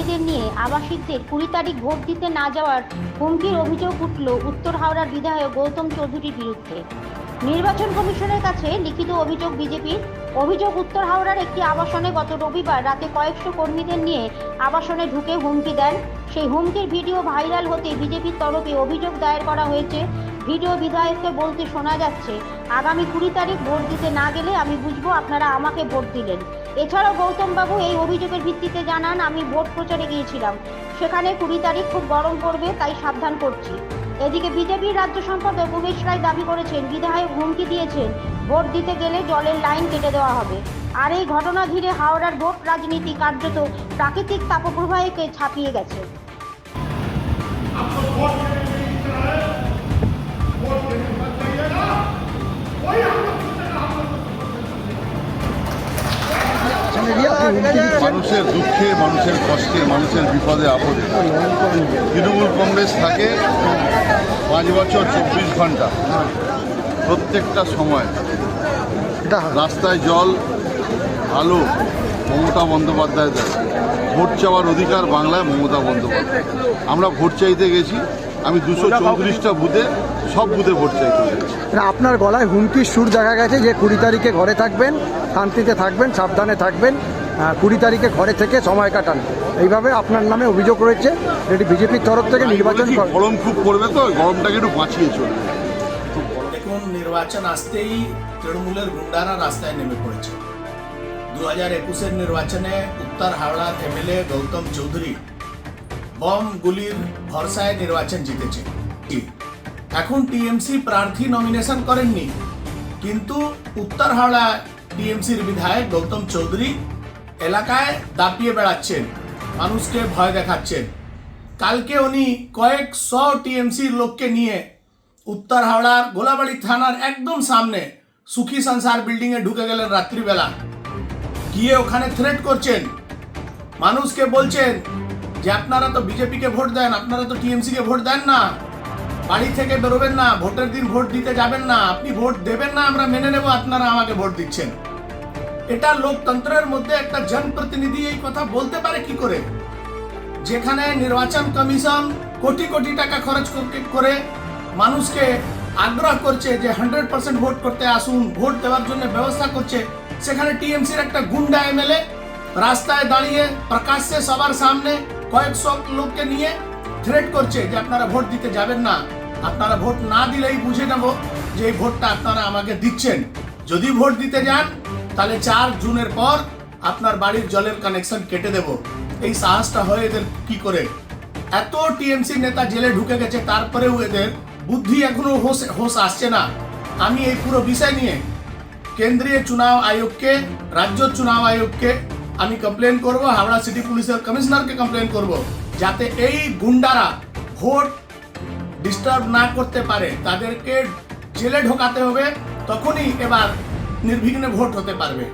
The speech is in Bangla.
কর্মীদের নিয়ে আবাসিকদের 20 তারিখ ভোট দিতে না যাওয়ার হুমকির অভিযোগ উঠল উত্তর হাওড়ার বিধায়ক গৌতম চৌধুরীর বিরুদ্ধে। নির্বাচন কমিশনের কাছে লিখিত অভিযোগ বিজেপির। অভিযোগ, উত্তর হাওড়ার একটি আবাসনে গত রবিবার রাতে কয়েকশো কর্মীদের নিয়ে আবাসনে ঢুকে হুমকি দেন। সেই হুমকির ভিডিও ভাইরাল হতে বিজেপির তরফে অভিযোগ দায়ের করা হয়েছে। ভিডিও বিধায়ককে বলতে শোনা যাচ্ছে, আগামী 20 তারিখ ভোট দিতে না গেলে আমি বুঝবো আপনারা আমাকে ভোট দিলেন। এছাড়াও গৌতমবাবু এই অভিযোগের ভিত্তিতে জানান, আমি ভোট প্রচারে গিয়েছিলাম, সেখানে 20 তারিখ খুব গরম পড়বে, তাই সাবধান করছি। এদিকে বিজেপির রাজ্য সম্পাদক উমেশ রায় দাবি করেছেন, বিধায়ক হুমকি দিয়েছেন ভোট দিতে গেলে জলের লাইন কেটে দেওয়া হবে। আর এই ঘটনা ঘিরে হাওড়ার ভোট রাজনীতি কার্যত প্রাকৃতিক তাপপ্রবাহকে ছাপিয়ে গেছে। মানুষের দুঃখে, মানুষের কষ্টে, মানুষের বিপদে আপদে তৃণমূল কংগ্রেস থাকে 5 বছর 24 ঘন্টা, প্রত্যেকটা সময় রাস্তায় জল আলো মমতা বন্দ্যোপাধ্যায় দেয়। ভোট চাওয়ার অধিকার বাংলায় মমতা বন্দ্যোপাধ্যায়। আমরা ভোট চাইতে গেছি, আমি 234টা বুথে, সব বুথে ভোট চাইতে গেছি। আপনার গলায় হুমকির সুর দেখা গেছে যে 20 তারিখে ঘরে থাকবেন, শান্তিতে থাকবেন, সাবধানে থাকবেন, 20 তারিখে ঘরে থেকে সময় কাটান, এইভাবে আপনার নামে অভিযোগ রয়েছে। এটি বিজেপির তরফ থেকে নির্বাচন গরম খুব পড়বে, তো গরমটাকে একটু বাঁচিয়ে চলবে। দেখুন, নির্বাচন আসতেই তৃণমূলের গুন্ডারা রাস্তায় নেমে পড়েছে। 2021-এর নির্বাচনে উত্তর হাওড়ার এমএলএ গৌতম চৌধুরী বম গুলির ভরসায় নির্বাচন জিতেছে। এখন টিএমসি প্রার্থী নমিনেশন করেননি, কিন্তু উত্তর হাওড়া টিএমসির বিধায়ক গৌতম চৌধুরী এলাকায় দাপিয়ে বেড়াচ্ছেন, মানুষকে ভয় দেখাচ্ছেন। কালকে উনি কয়েকশো টিএমসির লোককে নিয়ে উত্তর হাওড়ার গোলাবাড়ি থানার একদম সামনে সুখী সংসার বিল্ডিংয়ে ঢুকে গেলেন রাত্রিবেলা। গিয়ে ওখানে থ্রেট করছেন, মানুষকে বলছেন যে আপনারা তো বিজেপিকে ভোট দেন, আপনারা তো টিএমসিকে ভোট দেন না, বাড়ি থেকে বেরোবেন না, ভোটের দিন ভোট দিতে যাবেন না, আপনি ভোট দেবেন না, আমরা মেনে নেব আপনারা আমাকে ভোট দিচ্ছেন। এটা লোকতন্ত্রের মধ্যে একটা জনপ্রতিনিধি এই কথা বলতে পারে কি করে? যেখানে নির্বাচন কমিশন কোটি কোটি টাকা খরচ করে মানুষকে আগ্রহ করছে যে 100% ভোট করতে আসুন, ভোট দেওয়ার জন্য ব্যবস্থা করছে, সেখানে টিএমসির একটা গুন্ডা এমএলএ রাস্তায় দাঁড়িয়ে প্রকাশ্যে সবার সামনে কয়েকশো লোককে নিয়ে থ্রেট করছে যে আপনারা ভোট দিতে যাবেন না, আপনারা ভোট না দিলেই বুঝে নেব যে এই ভোটটা আপনারা আমাকে দিচ্ছেন। যদি ভোট দিতে যান তাহলে 4 জুনের পর আপনার বাড়ির জলের কানেকশন কেটে দেব। এই সাহসটা হয় এদের কি করে? এত টিএমসি নেতা জেলে ঢুকে গেছে, তারপরেও এদের বুদ্ধি এখনো হোশ আসছে না। আমি এই পুরো বিষয় নিয়ে কেন্দ্রীয় চুনাव আয়োগকে, রাজ্য চুনাव আয়োগকে আমি কমপ্লেন করব, হাওড়া সিটি পুলিশের কমিশনারকে কমপ্লেন করব, যাতে এই গুন্ডারা ভোট ডিস্টার্ব না করতে পারে, তাদেরকে জেলে ঢোকাতে হবে, তখনই এবার নির্বিঘ্নে ভোট হতে পারবে।